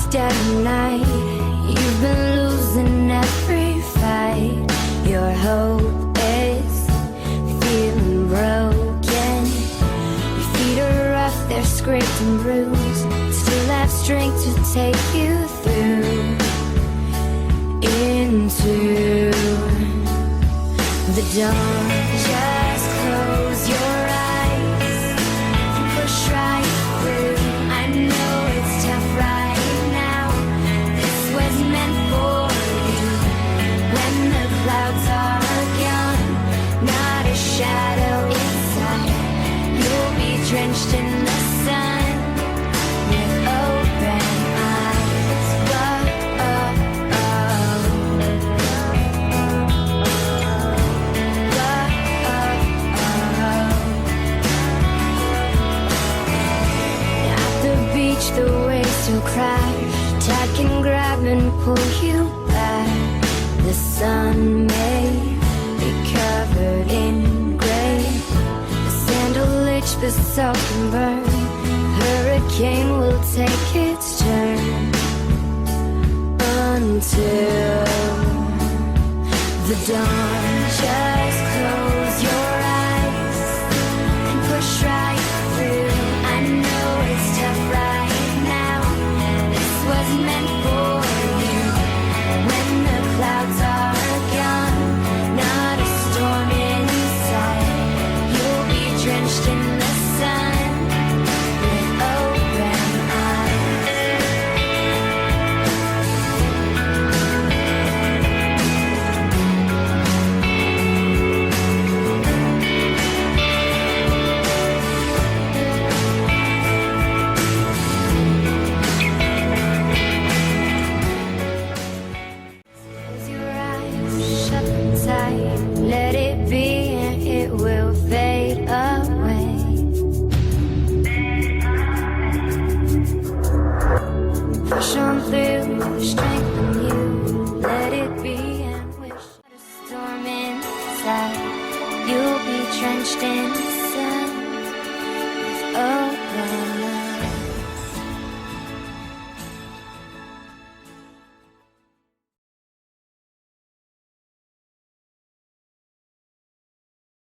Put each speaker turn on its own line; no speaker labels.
dead of night. You've been losing every fight. Your hope is feeling broken. Your feet are rough, they're scraped and bruised. Still have strength to take you through into the dawn. Just close your eyes and push right through. I know it's tough right now. This was meant for you. When the clouds are gone, not a shadow inside. You'll be drenched in the sun with open eyes. Whoa, oh, oh. Whoa, oh, oh. At the beach, the waves still crash. Tide can grab and pull you back. The sun may be covered in gray. The sand will itch, the salt can burn. Hurricane will take its turn until the dawn.